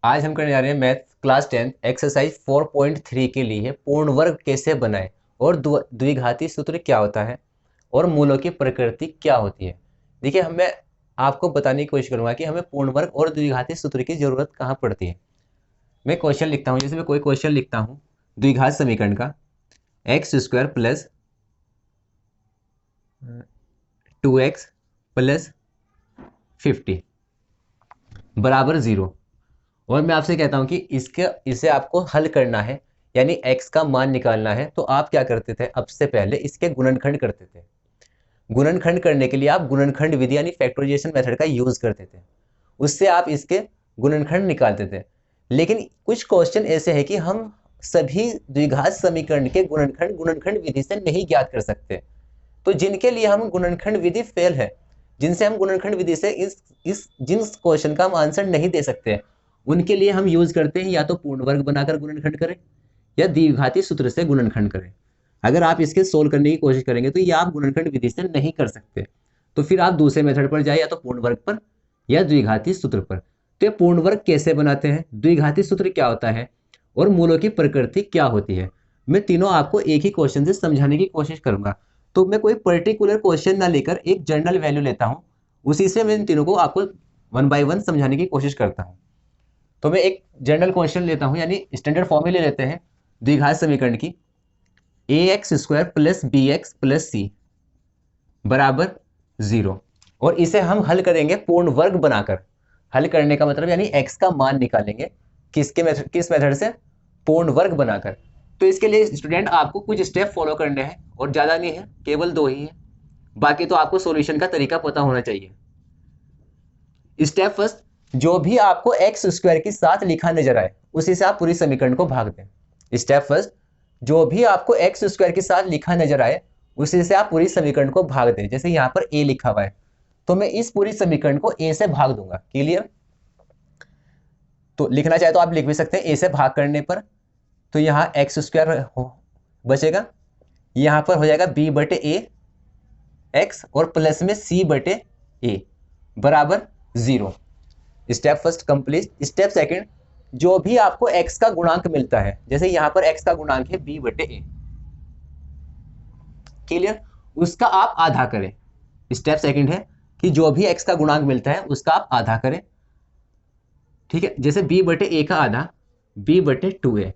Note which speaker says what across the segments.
Speaker 1: आज हम करने जा रहे हैं मैथ क्लास 10 एक्सरसाइज 4.3 के लिए पूर्ण वर्ग कैसे बनाएं और द्विघाती सूत्र क्या होता है और मूलों की प्रकृति क्या होती है। देखिए मैं आपको बताने की कोशिश करूंगा कि हमें पूर्ण वर्ग और द्विघाती सूत्र की जरूरत कहाँ पड़ती है। मैं क्वेश्चन लिखता हूँ, जैसे मैं कोई क्वेश्चन लिखता हूँ द्विघात समीकरण का x square plus 2x plus 50 बराबर 0, और मैं आपसे कहता हूं कि इसे आपको हल करना है, यानी x का मान निकालना है। तो आप क्या करते थे, अब से पहले इसके गुणनखंड करते थे। गुणनखंड करने के लिए आप गुणनखंड विधि यानी फैक्टराइजेशन मेथड का यूज करते थे, उससे आप इसके गुणनखंड निकालते थे। लेकिन कुछ क्वेश्चन ऐसे है कि हम सभी द्विघात समीकरण के गुणनखंड गुणनखंड विधि से नहीं ज्ञात कर सकते। तो जिनके लिए हम गुणनखंड विधि फेल है, जिनसे हम गुणनखंड विधि से इस जिन क्वेश्चन का हम आंसर नहीं दे सकते, उनके लिए हम यूज करते हैं या तो पूर्ण वर्ग बनाकर गुणनखंड करें या द्विघाती सूत्र से गुणनखंड करें। अगर आप इसके सोल्व करने की कोशिश करेंगे तो ये आप गुणनखंड विधि से नहीं कर सकते, तो फिर आप दूसरे मेथड पर जाए, या तो पूर्ण वर्ग पर या द्विघाती सूत्र पर। तो ये पूर्ण वर्ग कैसे बनाते हैं, द्विघाती सूत्र क्या होता है और मूलों की प्रकृति क्या होती है, मैं तीनों आपको एक ही क्वेश्चन से समझाने की कोशिश करूंगा। तो मैं कोई पर्टिकुलर क्वेश्चन ना लेकर एक जनरल वैल्यू लेता हूं, उसी से मैं इन तीनों को आपको वन बाय वन समझाने की कोशिश करता हूं। तो मैं एक जनरल क्वेश्चन लेता हूं, यानी स्टैंडर्ड फॉर्म ले लेते हैं द्विघात समीकरण की, A X square plus B X plus C बराबर 0, और इसे हम हल करेंगे पूर्ण वर्ग बनाकर। हल करने का मतलब यानी x का मान निकालेंगे किस मेथड से, पूर्ण वर्ग बनाकर। तो इसके लिए स्टूडेंट आपको कुछ स्टेप फॉलो करने हैं, और ज्यादा नहीं है, केवल 2 ही है। बाकी तो आपको सॉल्यूशन का तरीका पता होना चाहिए। स्टेप फर्स्ट, जो भी आपको एक्स स्क्वायर के साथ लिखा नजर आए उसी से आप पूरी समीकरण को भाग दें। स्टेप फर्स्ट, जो भी आपको एक्स स्क्वायर के साथ लिखा नजर आए उसी से आप पूरी समीकरण को भाग दें। जैसे यहां पर ए लिखा हुआ है तो मैं इस पूरी समीकरण को ए से भाग दूंगा। क्लियर? तो लिखना चाहे तो आप लिख भी सकते हैं ए से भाग करने पर। तो यहां एक्स स्क्वायर बचेगा, यहां पर हो जाएगा बी बटे ए एक्स और प्लस में सी बटे ए बराबर 0। Step first complete. Step second, जो भी आपको x का गुणांक मिलता है, जैसे यहां पर x का गुणांक है b बटे ए, क्लियर, उसका आप आधा करें। स्टेप सेकंड है कि जो भी x का गुणांक मिलता है उसका आप आधा करें। ठीक है, जैसे b बटे ए का आधा b बटे 2a।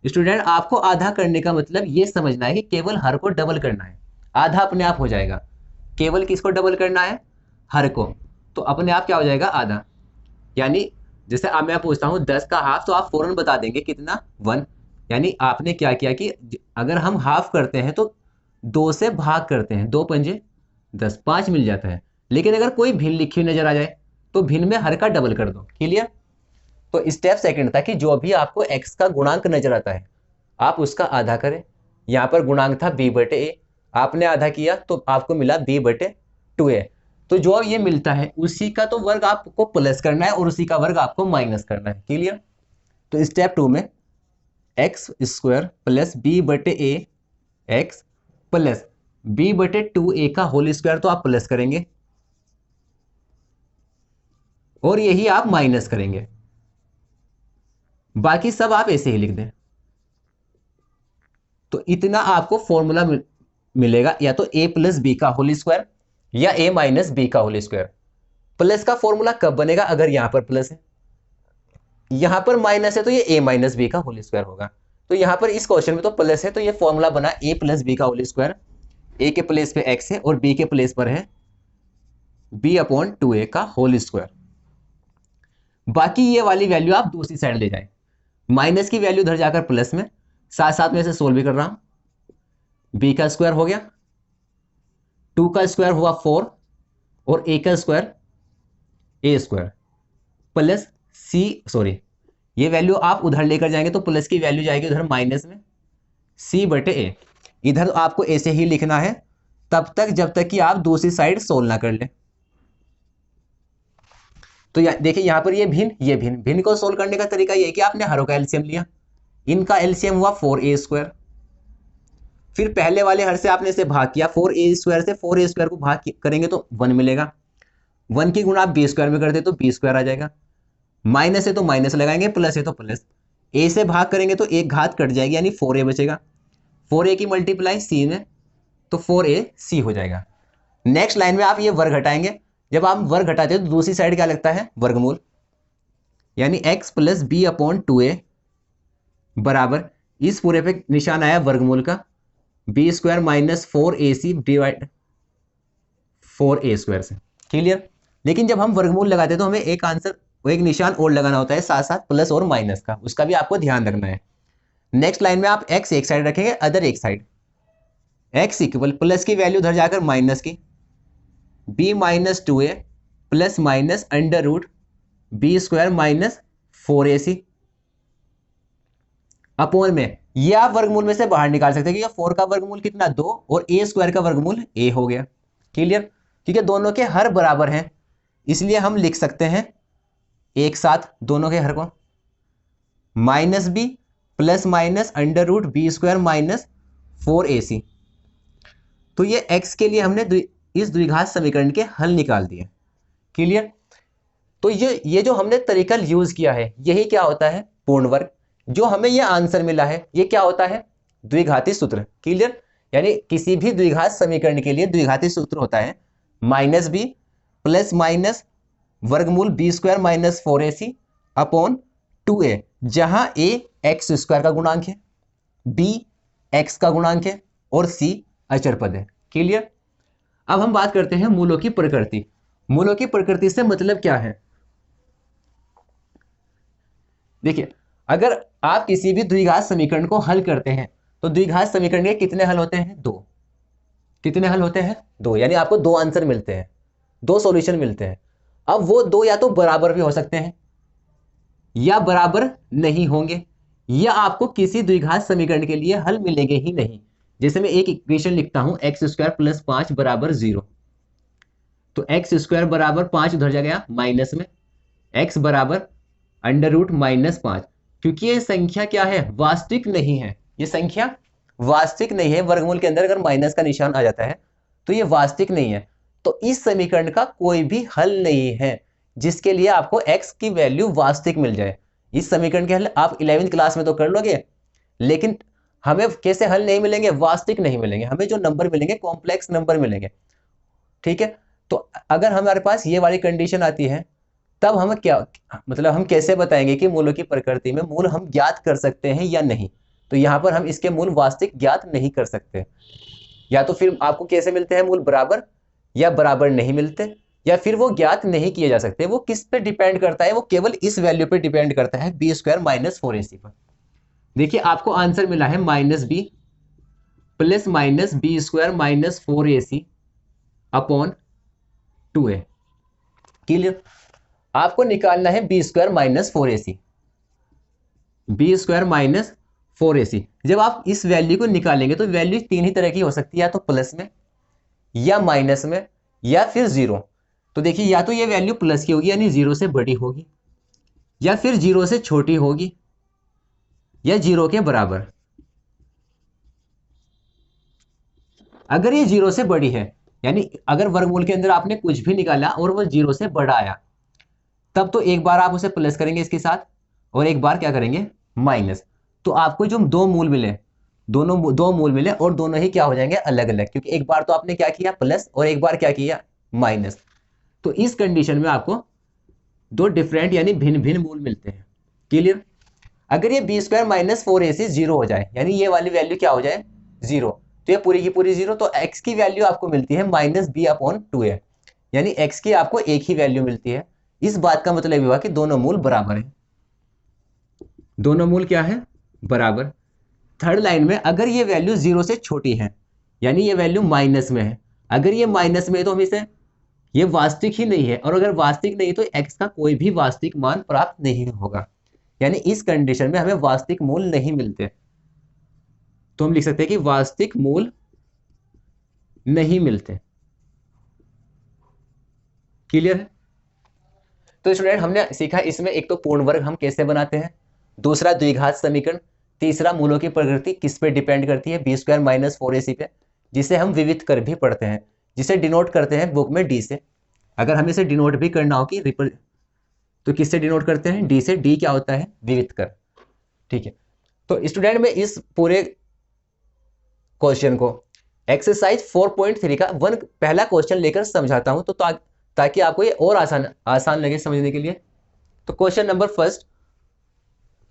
Speaker 1: स्टूडेंट आपको आधा करने का मतलब ये समझना है कि केवल हर को डबल करना है, आधा अपने आप हो जाएगा। केवल किसको डबल करना है, हर को, तो अपने आप क्या हो जाएगा, आधा। यानी जैसे अब मैं पूछता हूं 10 का हाफ, तो आप फौरन बता देंगे कितना, 1। यानी आपने क्या किया कि अगर हम हाफ करते हैं तो 2 से भाग करते हैं, 2 पंजे 10, 5 मिल जाता है। लेकिन अगर कोई भिन्न लिखी हुई नजर आ जाए तो भिन्न में हर का डबल कर दो। क्लियर? तो स्टेप सेकंड था कि जो भी आपको x का गुणांक नजर आता है आप उसका आधा करें। यहां पर गुणांक था b बटे ए, आपने आधा किया तो आपको मिला b बटे 2a। तो जो ये मिलता है उसी का तो वर्ग आपको प्लस करना है और उसी का वर्ग आपको माइनस करना है। क्लियर? तो स्टेप 2 में एक्स स्क्वायर प्लस बी बटे ए एक्स प्लस बी बटे 2a का होल स्क्वायर तो आप प्लस करेंगे और यही आप माइनस करेंगे, बाकी सब आप ऐसे ही लिख दें। तो इतना आपको फॉर्मूला मिलेगा, या तो a प्लस बी का होल स्क्वायर या a माइनस बी का होल स्क्वायर। प्लस का फॉर्मूला कब बनेगा, अगर यहां पर प्लस है, यहां पर माइनस है तो ये a माइनस बी का होल स्क्वायर होगा। तो यहां पर इस क्वेश्चन में तो प्लस है तो ये फॉर्मूला बना a प्लस बी का होल स्क्वायर। a के प्लेस पे x है और b के प्लेस पर है b अपॉन 2a का होल स्क्वायर। बाकी ये वाली वैल्यू आप दूसरी साइड ले जाए, माइनस की वैल्यू उधर जाकर प्लस में, साथ साथ में से सोल्व भी कर रहा हूं। b का स्क्वायर हो गया, 2 का स्क्वायर हुआ 4 और a का स्क्वायर a स्क्वायर प्लस ये वैल्यू आप उधर लेकर जाएंगे तो प्लस की वैल्यू जाएगी उधर माइनस में, c बटे ए। इधर आपको ऐसे ही लिखना है तब तक जब तक कि आप दूसरी साइड सोल्व ना कर ले। तो देखिए यहां पर ये भिन्न को सोल्व करने का तरीका ये है कि आपने हरों का एलसीएम लिया, इनका एलसीएम हुआ 4a स्क्वायर, फिर पहले वाले हर से आपने इसे भाग किया, 4a स्क्वायर से 4a स्क्वायर को भाग करेंगे तो 1 मिलेगा, 1 की गुणा आप b स्क्वायर में कर दे तो b स्क्वायर आ जाएगा, माइनस है तो माइनस लगाएंगे, प्लस है तो प्लस। ए से भाग करेंगे तो एक घात कट जाएगी, यानी 4a बचेगा। 4a की मल्टीप्लाई सी में, तो 4ac हो जाएगा। नेक्स्ट लाइन में आप ये वर्ग घटाएंगे। जब आप वर्ग घटाते हैं तो दूसरी साइड क्या लगता है, वर्गमूल, यानी x plus B upon 2a बराबर, इस पूरे पे निशान आया वर्गमूल का, b square minus 4ac divide 4a square से। क्लियर। लेकिन जब हम वर्गमूल लगाते हैं तो हमें एक आंसर, एक निशान और लगाना होता है साथ साथ प्लस और माइनस का, उसका भी आपको ध्यान रखना है। नेक्स्ट लाइन में आप x एक साइड रखेंगे, अदर एक साइड, x इक्वल प्लस की वैल्यू उधर जाकर माइनस की, b minus 2a plus minus under root b square minus 4ac upon में, ये आप वर्गमूल में से बाहर निकाल सकते हैं क्योंकि 4 का वर्गमूल कितना, 2, और a स्क्वायर का वर्गमूल a हो गया। क्लियर। क्योंकि दोनों के हर बराबर हैं, इसलिए हम लिख सकते हैं एक साथ दोनों के हर को, minus b plus minus under root b square minus 4ac। तो ये x के लिए हमने इस द्विघात समीकरण के हल निकाल दिए। क्लियर। तो ये जो हमने तरीका यूज किया है, यही क्या होता है, पूर्ण वर्ग। जो हमें ये आंसर मिला है ये क्या होता है, द्विघाती सूत्र। क्लियर। यानी किसी भी द्विघात समीकरण के लिए द्विघाती सूत्र होता है माइनस बी प्लस माइनस वर्गमूल b square minus 4ac upon 2a, जहां a एक्स स्क्वायर का गुणांक है, b x का गुणांक है और c अचर पद है। क्लियर। अब हम बात करते हैं मूलों की प्रकृति। मूलों की प्रकृति से मतलब क्या है, देखिए, अगर आप किसी भी द्विघात समीकरण को हल करते हैं तो द्विघात समीकरण के कितने हल होते हैं, 2। कितने हल होते हैं, 2, यानी आपको 2 आंसर मिलते हैं, 2 सॉल्यूशन मिलते हैं। अब वो 2 या तो बराबर भी हो सकते हैं या बराबर नहीं होंगे, या आपको किसी द्विघात समीकरण के लिए हल मिलेंगे ही नहीं। जैसे मैं एक इक्वेशन लिखता हूं, एक्स स्क्वायर प्लस 5 बराबर 0, तो एक्स स्क्वायर बराबर 5 उधर जा गया माइनस में, एक्स बराबर अंडर रूट माइनस 5, क्योंकि ये संख्या क्या है, वास्तविक नहीं है। ये संख्या वास्तविक नहीं है, वर्गमूल के अंदर अगर माइनस का निशान आ जाता है तो ये वास्तविक नहीं है। तो इस समीकरण का कोई भी हल नहीं है जिसके लिए आपको x की वैल्यू वास्तविक मिल जाए। इस समीकरण के हल आप 11वीं क्लास में तो कर लोगे, लेकिन हमें कैसे हल नहीं मिलेंगे, वास्तविक नहीं मिलेंगे, हमें जो नंबर मिलेंगे कॉम्प्लेक्स नंबर मिलेंगे। ठीक है। तो अगर हमारे पास ये वाली कंडीशन आती है तब हम क्या, मतलब हम कैसे बताएंगे कि मूलों की प्रकृति में मूल हम ज्ञात कर सकते हैं या नहीं। तो यहां पर हम इसके मूल वास्तविक ज्ञात नहीं कर सकते, या तो फिर आपको कैसे मिलते हैं मूल, बराबर या बराबर नहीं मिलते, या फिर वो ज्ञात नहीं किए जा सकते। वो किस पे डिपेंड करता है, वो केवल इस वैल्यू पे डिपेंड करता है, बी स्क्वायर माइनस 4ac पर। देखिए आपको आंसर मिला है minus b plus minus b square minus 4ac upon 2a। Clear. आपको निकालना है b square minus 4ac, b square minus 4ac। जब आप इस वैल्यू को निकालेंगे तो वैल्यू 3 ही तरह की हो सकती है, या तो प्लस में या माइनस में या फिर 0। तो देखिए, या तो ये वैल्यू प्लस की होगी यानी 0 से बड़ी होगी, या फिर 0 से छोटी होगी, या 0 के बराबर। अगर ये 0 से बड़ी है, यानी अगर वर्गमूल के अंदर आपने कुछ भी निकाला और वो 0 से बड़ा आया, तब तो एक बार आप उसे प्लस करेंगे इसके साथ और एक बार क्या करेंगे, माइनस। तो आपको जो दो मूल मिले, दोनों दो मूल मिले और दोनों ही क्या हो जाएंगे, अलग अलग, क्योंकि एक बार तो आपने क्या किया, प्लस, और एक बार क्या किया, माइनस। तो इस कंडीशन में आपको दो डिफरेंट यानी भिन्न भिन्न मूल मिलते हैं। क्लियर। अगर ये बी स्क्वायर माइनस 4ac 0 हो जाए, यानी ये वाली वैल्यू क्या हो जाए, 0, तो ये पूरी की पूरी 0, तो x की वैल्यू आपको मिलती है माइनस बी अपॉन 2a, यानी x की आपको एक ही वैल्यू मिलती है। इस बात का मतलब हुआ कि दोनों मूल बराबर हैं, दोनों मूल क्या है, बराबर। थर्ड लाइन में अगर ये वैल्यू 0 से छोटी है, यानी ये वैल्यू माइनस में है, अगर ये माइनस में है तो हम इसे, ये वास्तविक ही नहीं है, और अगर वास्तविक नहीं तो x का कोई भी वास्तविक मान प्राप्त नहीं होगा, यानी इस कंडीशन में हमें वास्तविक मूल नहीं मिलते। तो हम लिख सकते हैं कि वास्तविक मूल नहीं मिलते। क्लियर है। तो स्टूडेंट हमने सीखा इसमें एक तो पूर्ण वर्ग हम कैसे बनाते हैं, दूसरा द्विघात समीकरण, तीसरा मूलों की प्रकृति किस पे डिपेंड करती है, बी स्क्वायर माइनस 4ac पे, जिसे हम विविध कर भी पढ़ते हैं, जिसे डिनोट करते हैं बुक में डी से। अगर हमें इसे डिनोट भी करना हो कि तो किससे डिनोट करते हैं? डी से। डी क्या होता है? विवितकर। ठीक है, तो स्टूडेंट में इस पूरे क्वेश्चन को एक्सरसाइज 4.3 का पहला क्वेश्चन लेकर समझाता हूं, तो ताकि आपको ये और आसान लगे समझने के लिए। तो क्वेश्चन नंबर फर्स्ट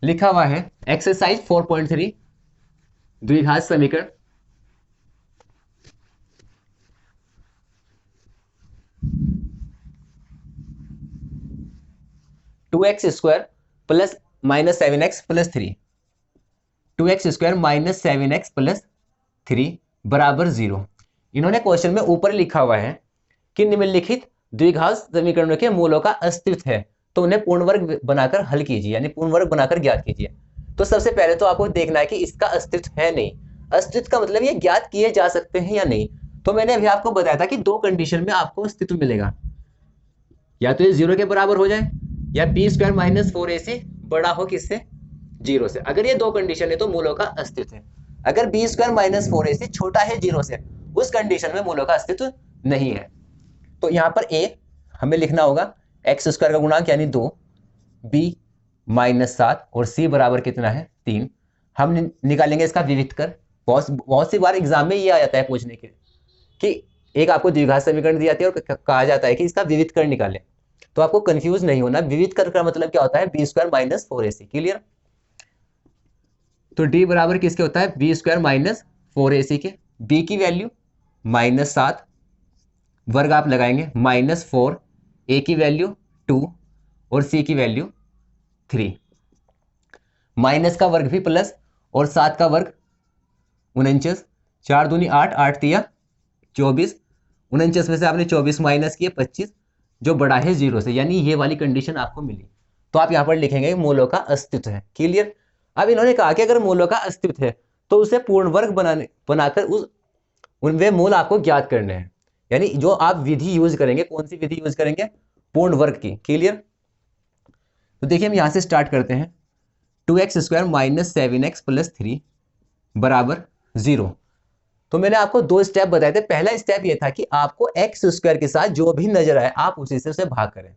Speaker 1: लिखा हुआ है एक्सरसाइज 4.3 द्विघात समीकरण। Two x square plus minus 7x plus 3, 2x² minus 7x plus 3 बराबर 0। इन्होंने क्वेश्चन में ऊपर लिखा हुआ है कि निम्नलिखित द्विघात समीकरणों के मूलों का अस्तित्व है, तो उन्हें पूर्ण वर्ग बनाकर हल कीजिए, यानी पूर्ण वर्ग बनाकर ज्ञात कीजिए। तो सबसे पहले तो आपको देखना है कि इसका अस्तित्व है नहीं। अस्तित्व का मतलब ये ज्ञात किए जा सकते हैं या नहीं। तो मैंने अभी आपको बताया था कि दो कंडीशन में आपको अस्तित्व मिलेगा, या तो ये 0 के बराबर हो जाए या b² माइनस 4ac बड़ा हो किससे? 0 से। अगर ये दो कंडीशन है तो मूलों का अस्तित्व है। अगर b² माइनस 4ac छोटा है 0 से, उस कंडीशन में मूलों का अस्तित्व नहीं है। तो यहाँ पर a हमें लिखना होगा x² का गुणांक यानी 2, b माइनस 7 और c बराबर कितना है? 3। हम निकालेंगे इसका विवितकर। बहुत सी बार एग्जाम में ये आ जाता है पूछने के कि एक आपको द्विघात समीकरण दी जाती है और कहा जाता है कि इसका विवितकर निकालें। तो आपको कंफ्यूज नहीं होना, विवितकर का मतलब क्या होता है? b² minus 4ac। क्लियर? तो d बराबर किसके होता है? b² माइनस 4ac के। b की वैल्यू माइनस 7, वर्ग आप लगाएंगे माइनस 4, a की वैल्यू 2 और c की वैल्यू 3। माइनस का वर्ग भी प्लस और 7 का वर्ग 49, 4 दूनी 8, 8 तिया 24, 49 में से आपने 24 माइनस किए 25, जो बड़ा है 0 से, यानी ये वाली कंडीशन आपको मिली। तो आप यहां पर लिखेंगे मूलों का अस्तित्व है। क्लियर? अब इन्होंने कहा कि अगर मूलों का अस्तित्व है तो उसे पूर्ण वर्ग बनाकर वे मूल आपको ज्ञात करने हैं, यानी जो आप विधि यूज करेंगे, कौन सी विधि यूज करेंगे? पूर्ण वर्ग की। क्लियर? तो देखिए हम यहां से स्टार्ट करते हैं। 2x² माइनस 7x प्लस 3 बराबर 0। तो मैंने आपको दो स्टेप बताए थे। पहला स्टेप ये था कि आपको x² के साथ जो भी नजर आए आप उसी से उसे भाग करें।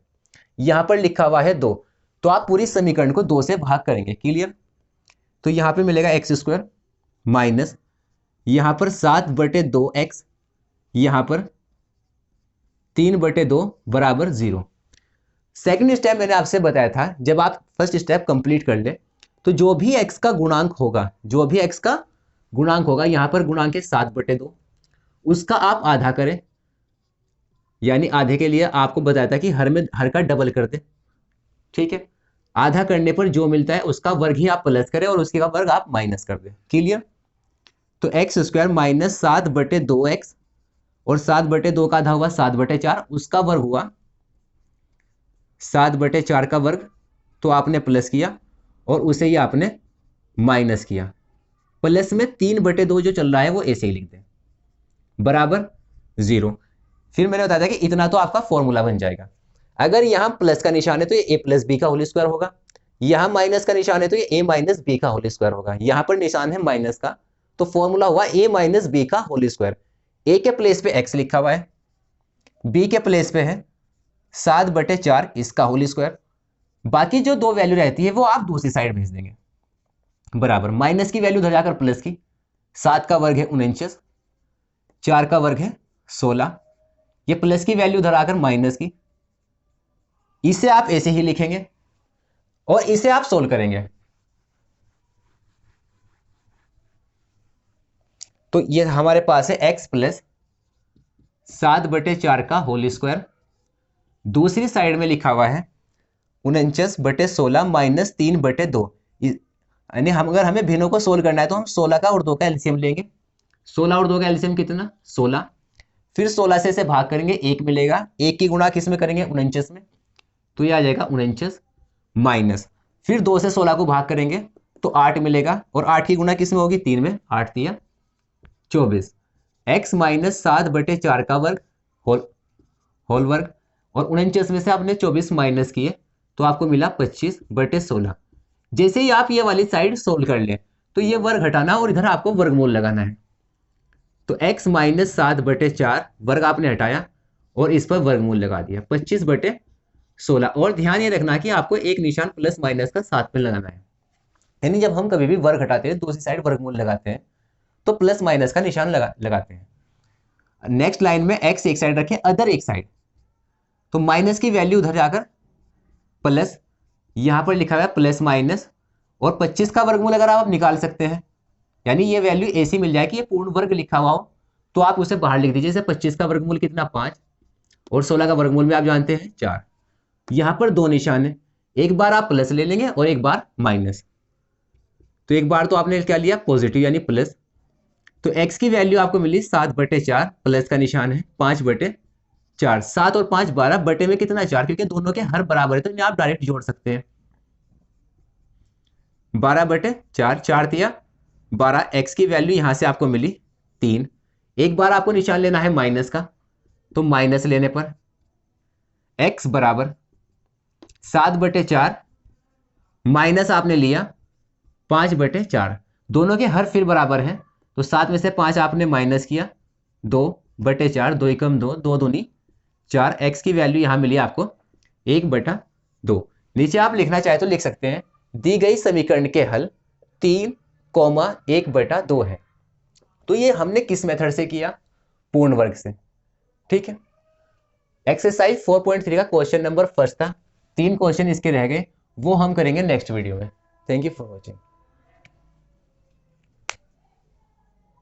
Speaker 1: यहां पर लिखा हुआ है 2, तो आप पूरी समीकरण को 2 से भाग करेंगे। क्लियर? तो यहां पे मिलेगा x² माइनस यहां पर 7/2x, यहां पर 3/2 बराबर 0। सेकंड स्टेप मैंने आपसे बताया था, जब आप फर्स्ट स्टेप कंप्लीट कर ले तो जो भी x का गुणांक होगा, यहां पर गुणांक है 7/2, उसका आप आधा करें, यानी आधे के लिए आपको बताया था कि हर का डबल कर दे। ठीक है? आधा करने पर जो मिलता है उसका वर्ग ही आप प्लस करें और उसके का वर्ग आप माइनस कर दें। क्लियर? तो x² माइनस 7/2x और 7/2 का आधा हुआ 7/4, उसका वर्ग हुआ 7/4 का वर्ग, तो आपने प्लस किया और उसे ही आपने माइनस किया। प्लस में 3/2 जो चल रहा है वो ऐसे ही लिख दें, बराबर 0। फिर मैंने बताया था कि इतना तो आपका फॉर्मूला बन जाएगा। अगर यहां प्लस का निशान है तो ये a प्लस बी का होल स्क्वायर होगा, यहां माइनस का निशान है तो ये a माइनस बी का होल स्क्वायर होगा। यहां पर निशान है माइनस का, तो फॉर्मूला हुआ a माइनस बी का होल स्क्वायर। a के प्लेस पे x लिखा हुआ है, b के प्लेस पे है 7/4 इसका होल स्क्वायर। बाकी जो दो वैल्यू रहती है वो आप दूसरी साइड भेज देंगे, बराबर माइनस की वैल्यू उधर जाकर प्लस की। 7 का वर्ग है 49, 4 का वर्ग है 16, ये प्लस की वैल्यू उधर आकर माइनस की। इसे आप ऐसे ही लिखेंगे और इसे आप सोल्व करेंगे। तो ये हमारे पास है x प्लस 7/4 का होल स्क्वायर। दूसरी साइड में लिखा हुआ है 49/16 माइनस 3/2। यानी अगर हमें भिन्नों को सोल्व करना है तो हम 16 का और 2 का एलसीएम लेंगे। 16 और 2 का एलसीएम कितना? 16। फिर 16 से इसे भाग करेंगे, 1 मिलेगा। 1 की गुणा किस में करेंगे? 49 में, तो ये आ जाएगा 49 माइनस, फिर 2 से 16 को भाग करेंगे तो 8 मिलेगा, और 8 की गुणा किस में होगी? 3 में, 8 तिया 24। x माइनस 7/4 का वर्ग होल वर्ग, और 49 में से आपने 24 माइनस किए तो आपको मिला 25/16। जैसे ही आप ये वाली साइड सोल्व कर लें तो ये वर्ग हटाना और इधर आपको वर्गमूल लगाना है। तो x माइनस 7/4 वर्ग आपने हटाया और इस पर वर्गमूल लगा दिया, 25/16 16। और ध्यान ये रखना कि आपको एक निशान प्लस माइनस का साथ में लगाना है, यानी जब हम कभी भी वर्ग घटाते हैं दूसरी साइड वर्गमूल लगाते हैं तो प्लस माइनस का निशान लगाते हैं। नेक्स्ट लाइन में x एक साइड रखें, अदर एक साइड, तो माइनस की वैल्यू उधर जाकर प्लस, यहां पर लिखा हुआ है प्लस माइनस, और 25 का वर्गमूल अगर आप निकाल सकते हैं, यानी ये वैल्यू ऐसी मिल जाए कि ये पूर्ण वर्ग लिखा हुआ हो, तो आप उसे बाहर लिख दीजिए। जैसे 25 का वर्गमूल कितना 5, और 16 का वर्गमूल में आप जानते हैं 4। यहां पर दो निशान है, एक बार आप प्लस ले लेंगे और एक बार माइनस। तो एक बार तो आपने क्या लिया पॉजिटिव यानी प्लस, तो x की वैल्यू आपको मिली 7/4, प्लस का निशान है 5/4, 7 और 5 12, बटे में कितना 4, क्योंकि दोनों के हर बराबर है तो इन्हें आप डायरेक्ट जोड़ सकते हैं। 12/4, 4 दिया 12, x की वैल्यू यहां से आपको मिली 3। एक बार आपको निशान लेना है माइनस का, तो माइनस लेने पर x बराबर 7/4 माइनस आपने लिया 5/4, दोनों के हर फिर बराबर हैं, तो 7 में से 5 आपने माइनस किया, 2/4, 2 एकम 2, 2 दूनी 4, x की वैल्यू यहां मिली आपको 1/2। नीचे आप लिखना चाहे तो लिख सकते हैं, दी गई समीकरण के हल 3,1/2 है। तो ये हमने किस मेथड से किया, पूर्ण वर्ग से। ठीक है, एक्सरसाइज 4.3 का क्वेश्चन नंबर फर्स्ट था, 3 क्वेश्चन इसके रह गए, वो हम करेंगे नेक्स्ट वीडियो में। Thank you for watching.